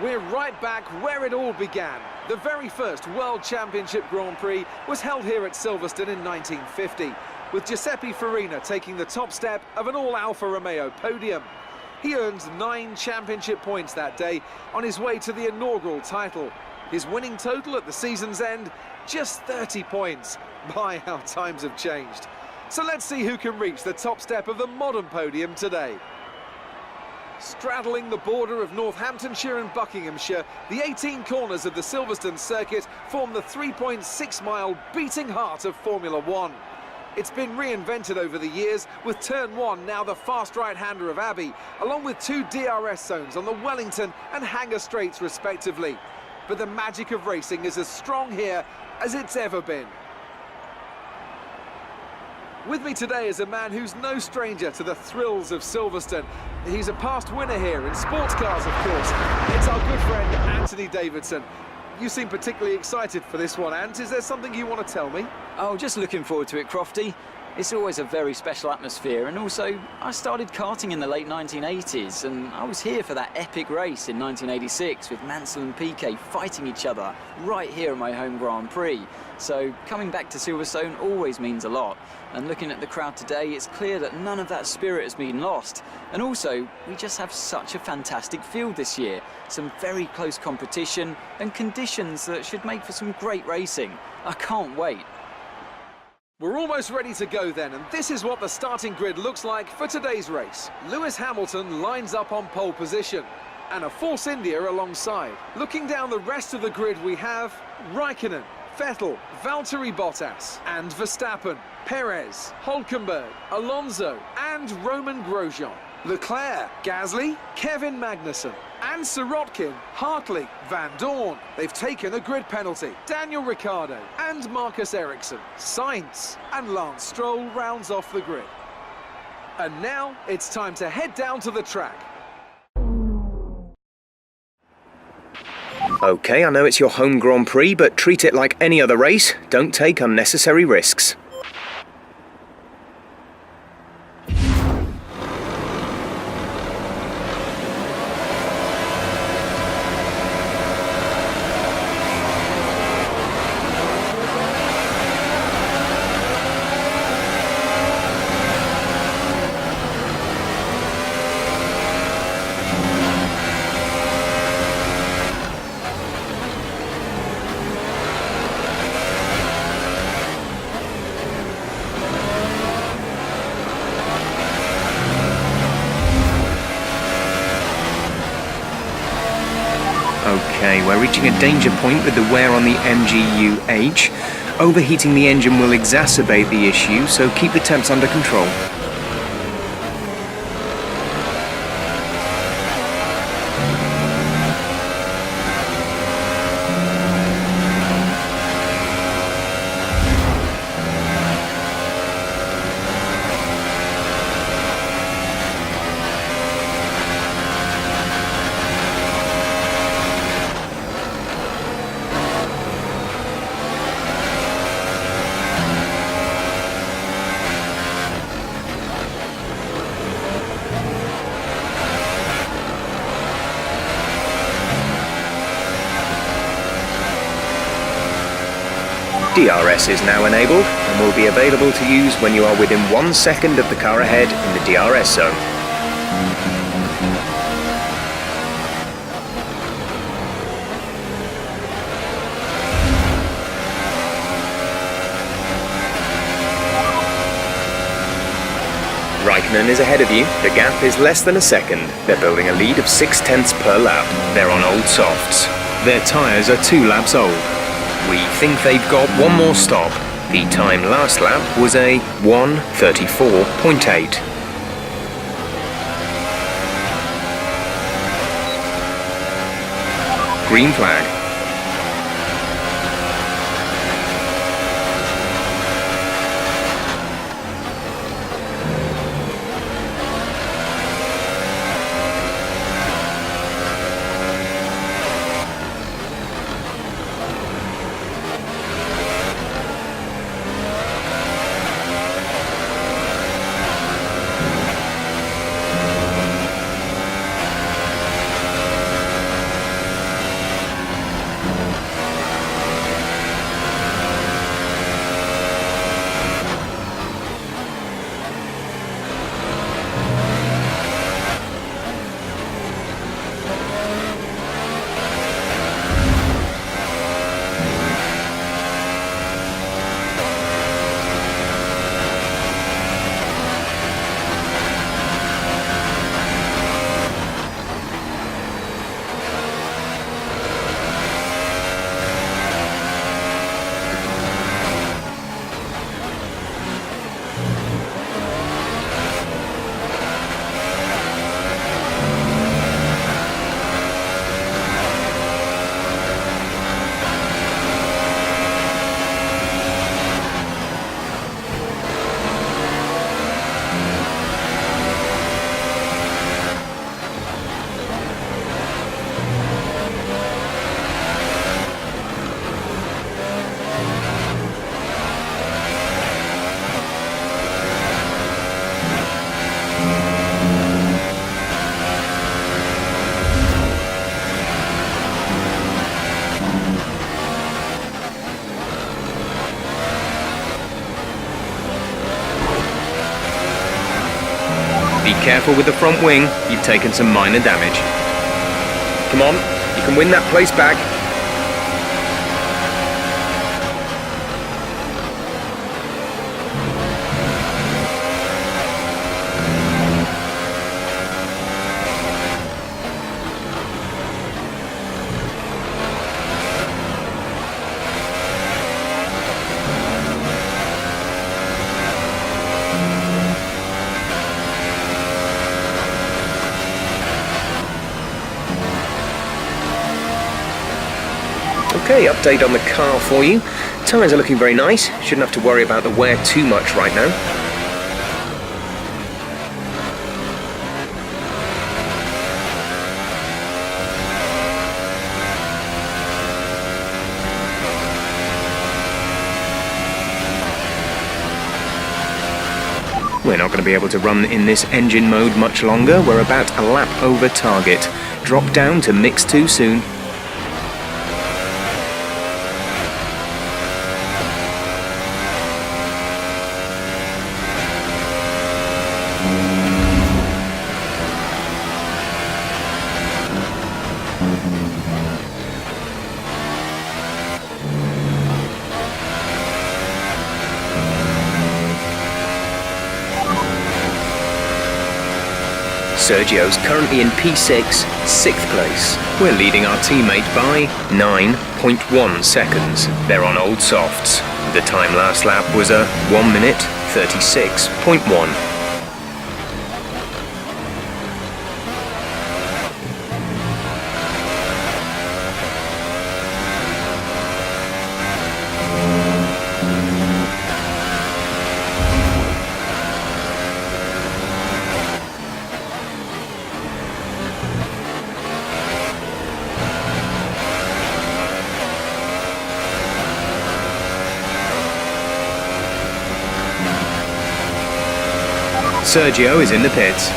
We're right back where it all began. The very first World Championship Grand Prix was held here at Silverstone in 1950, with Giuseppe Farina taking the top step of an all-Alfa Romeo podium. He earned 9 championship points that day on his way to the inaugural title. His winning total at the season's end, just 30 points. My, how times have changed. So let's see who can reach the top step of the modern podium today. Straddling the border of Northamptonshire and Buckinghamshire, the 18 corners of the Silverstone circuit form the 3.6-mile beating heart of Formula One. It's been reinvented over the years, with Turn 1 now the fast right-hander of Abbey, along with 2 DRS zones on the Wellington and Hanger Straights respectively. But the magic of racing is as strong here as it's ever been. With me today is a man who's no stranger to the thrills of Silverstone. He's a past winner here in sports cars, of course. It's our good friend Anthony Davidson. You seem particularly excited for this one, Ant. Is there something you want to tell me? Oh, just looking forward to it, Crofty. It's always a very special atmosphere, and also I started karting in the late 1980s, and I was here for that epic race in 1986 with Mansell and Piquet fighting each other right here in my home Grand Prix. So coming back to Silverstone always means a lot, and looking at the crowd today, it's clear that none of that spirit has been lost. And also, we just have such a fantastic field this year, some very close competition and conditions that should make for some great racing. I can't wait. We're almost ready to go then, and this is what the starting grid looks like for today's race. Lewis Hamilton lines up on pole position, and a Force India alongside. Looking down the rest of the grid, we have Raikkonen, Vettel, Valtteri Bottas, and Verstappen, Perez, Hülkenberg, Alonso, and Roman Grosjean. Leclerc, Gasly, Kevin Magnussen, and Sirotkin, Hartley, Van Dorn. They've taken a grid penalty. Daniel Ricciardo and Marcus Ericsson, Sainz, and Lance Stroll rounds off the grid. And now it's time to head down to the track. OK, I know it's your home Grand Prix, but treat it like any other race. Don't take unnecessary risks. OK, we're reaching a danger point with the wear on the MGU-H. Overheating the engine will exacerbate the issue, so keep the temps under control. DRS is now enabled and will be available to use when you are within 1 second of the car ahead in the DRS zone. Raikkonen is ahead of you. The gap is less than a second. They're building a lead of 6/10 per lap. They're on old softs. Their tyres are 2 laps old. We think they've got one more stop. The time last lap was a 1:34.8. Green flag. Be careful with the front wing, you've taken some minor damage. Come on, you can win that place back. Okay, update on the car for you. Tyres are looking very nice. Shouldn't have to worry about the wear too much right now. We're not going to be able to run in this engine mode much longer. We're about a lap over target. Drop down to mix 2 soon. Sergio's currently in P6, 6th place. We're leading our teammate by 9.1 seconds. They're on old softs. The time last lap was a 1 minute 36.1. Sergio is in the pits.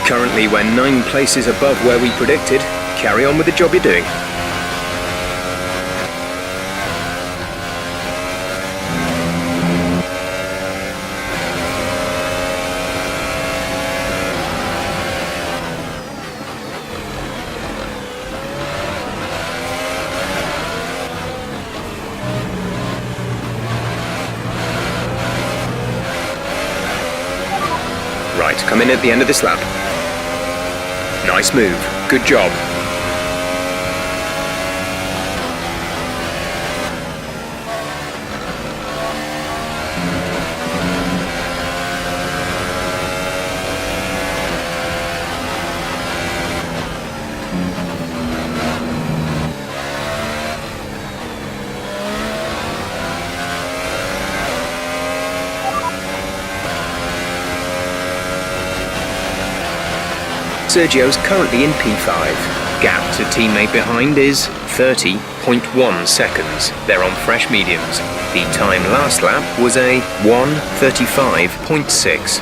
Currently, we're 9 places above where we predicted. Carry on with the job you're doing. Right, come in at the end of this lap. Nice move. Good job. Sergio's currently in P5. Gap to teammate behind is 30.1 seconds. They're on fresh mediums. The time last lap was a 1:35.6.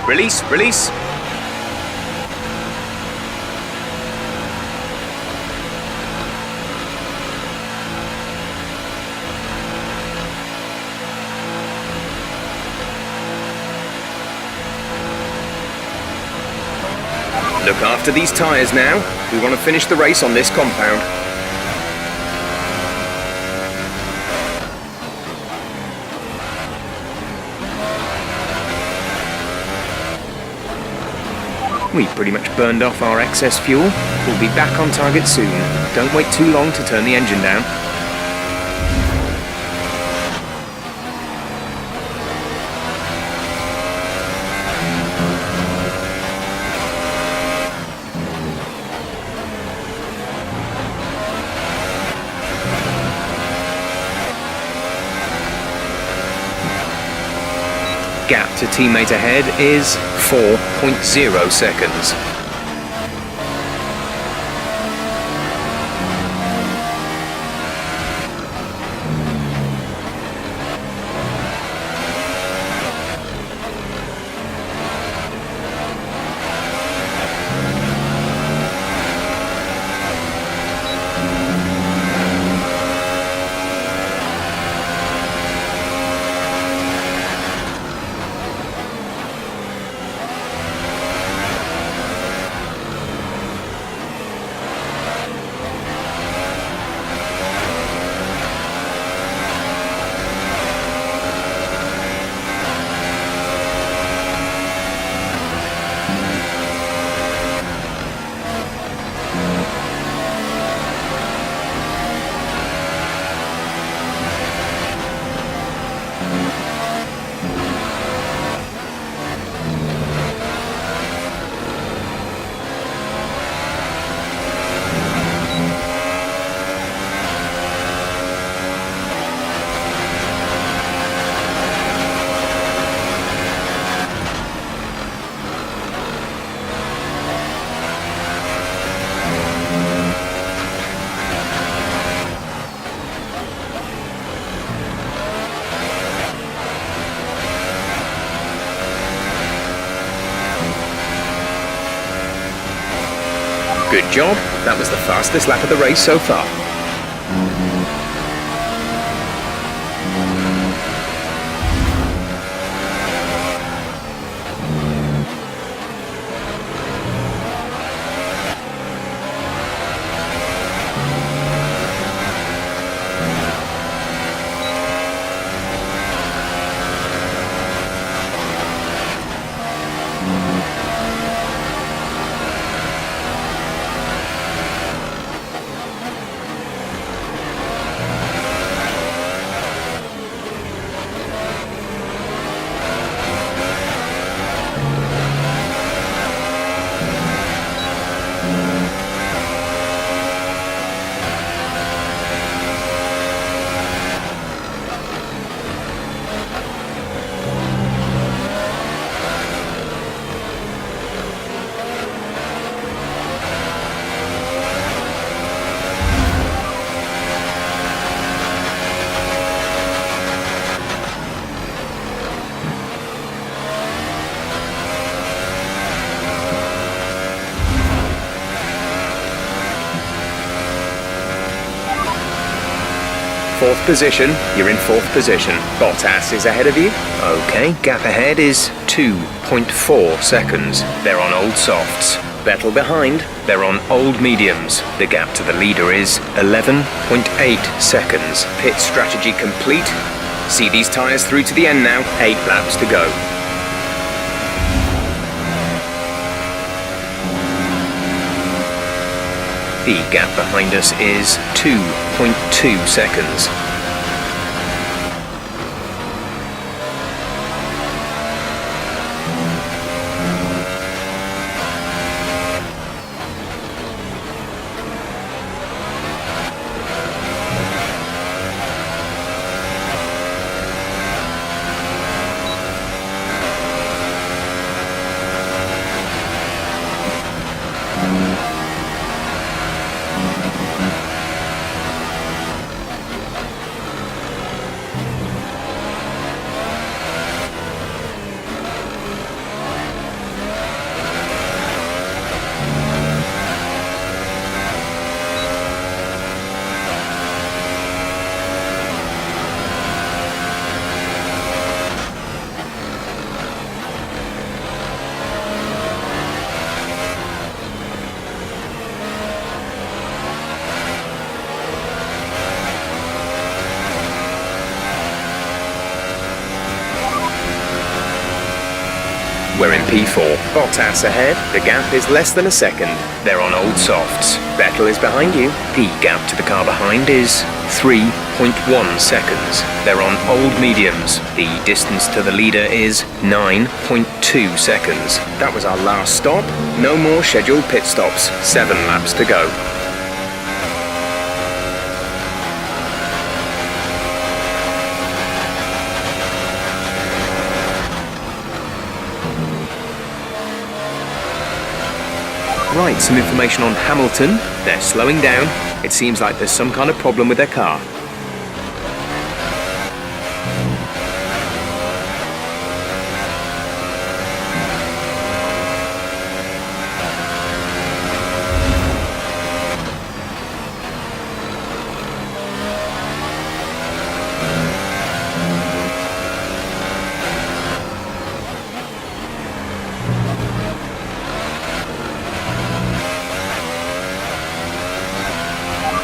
Release, release. Look after these tyres now. We want to finish the race on this compound. We pretty much burned off our excess fuel. We'll be back on target soon. Don't wait too long to turn the engine down. Gap to teammate ahead is 4.0 seconds. Good job. That was the fastest lap of the race so far. Fourth position, you're in fourth position. Bottas is ahead of you. Okay, gap ahead is 2.4 seconds. They're on old softs. Vettel behind, they're on old mediums. The gap to the leader is 11.8 seconds. Pit strategy complete. See these tyres through to the end now. 8 laps to go. The gap behind us is 2.2 seconds. We're in P4. Bottas ahead. The gap is less than a second. They're on old softs. Vettel is behind you. The gap to the car behind is 3.1 seconds. They're on old mediums. The distance to the leader is 9.2 seconds. That was our last stop. No more scheduled pit stops. 7 laps to go. Right, some information on Hamilton. They're slowing down. It seems like there's some kind of problem with their car.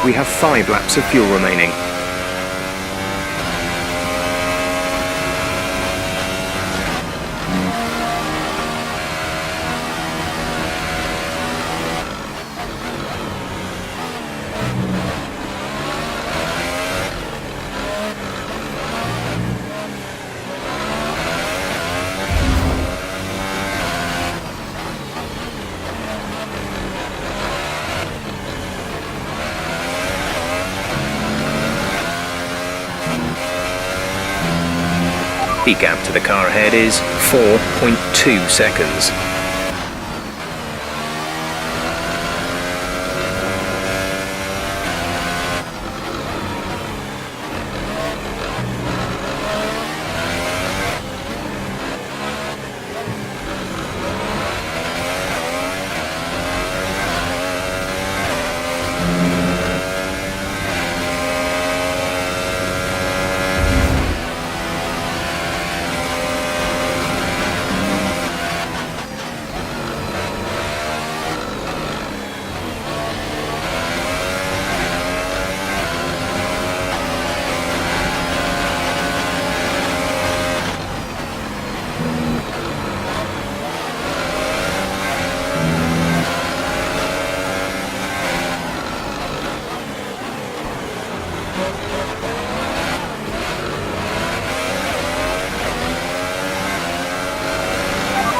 We have 5 laps of fuel remaining. The gap to the car ahead is 4.2 seconds.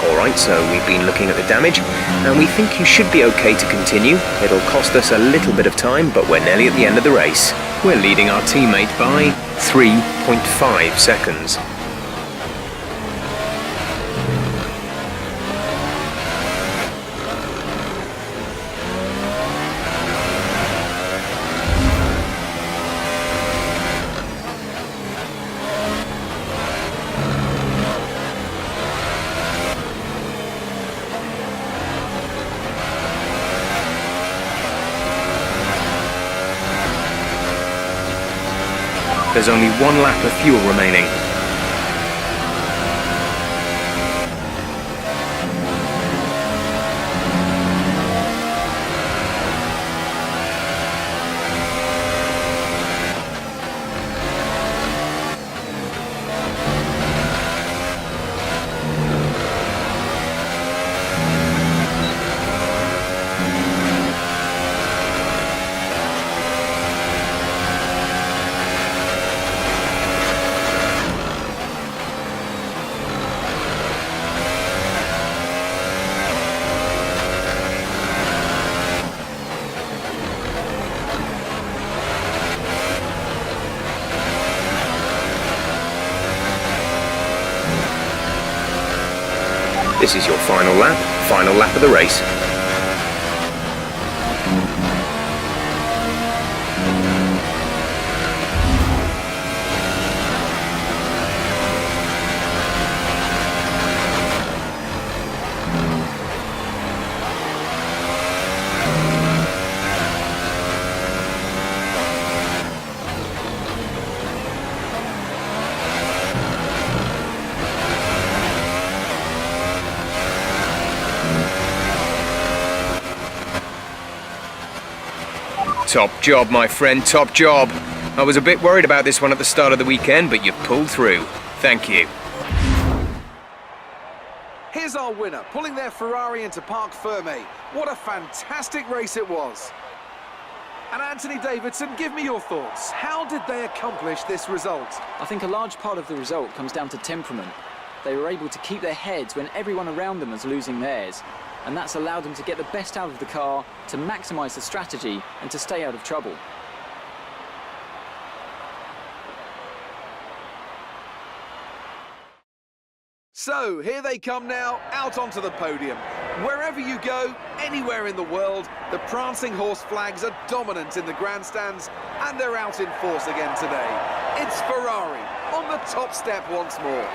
Alright, so we've been looking at the damage, and we think you should be okay to continue. It'll cost us a little bit of time, but we're nearly at the end of the race. We're leading our teammate by 3.5 seconds. There's only 1 lap of fuel remaining. This is your final lap of the race. Top job, my friend, top job. I was a bit worried about this one at the start of the weekend, but you've pulled through. Thank you. Here's our winner, pulling their Ferrari into Parc Fermé. What a fantastic race it was. And Anthony Davidson, give me your thoughts. How did they accomplish this result? I think a large part of the result comes down to temperament. They were able to keep their heads when everyone around them was losing theirs. And that's allowed them to get the best out of the car, to maximise the strategy and to stay out of trouble. So, here they come now, out onto the podium. Wherever you go, anywhere in the world, the prancing horse flags are dominant in the grandstands, and they're out in force again today. It's Ferrari on the top step once more.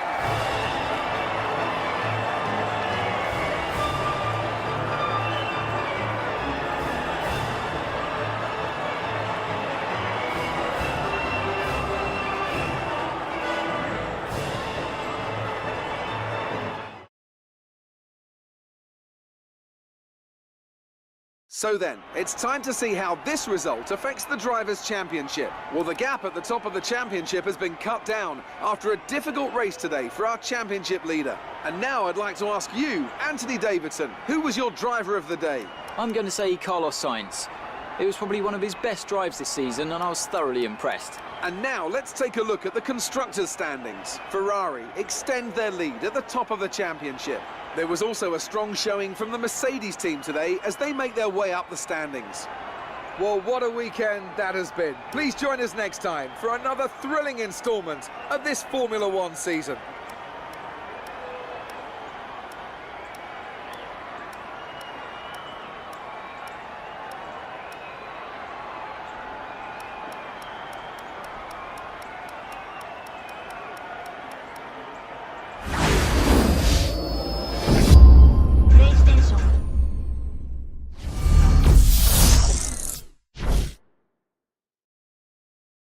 So then, it's time to see how this result affects the Drivers' Championship. Well, the gap at the top of the championship has been cut down after a difficult race today for our championship leader. And now I'd like to ask you, Anthony Davidson, who was your driver of the day? I'm going to say Carlos Sainz. It was probably one of his best drives this season and I was thoroughly impressed. And now let's take a look at the constructors' standings. Ferrari extend their lead at the top of the championship. There was also a strong showing from the Mercedes team today as they make their way up the standings. Well, what a weekend that has been. Please join us next time for another thrilling instalment of this Formula One season.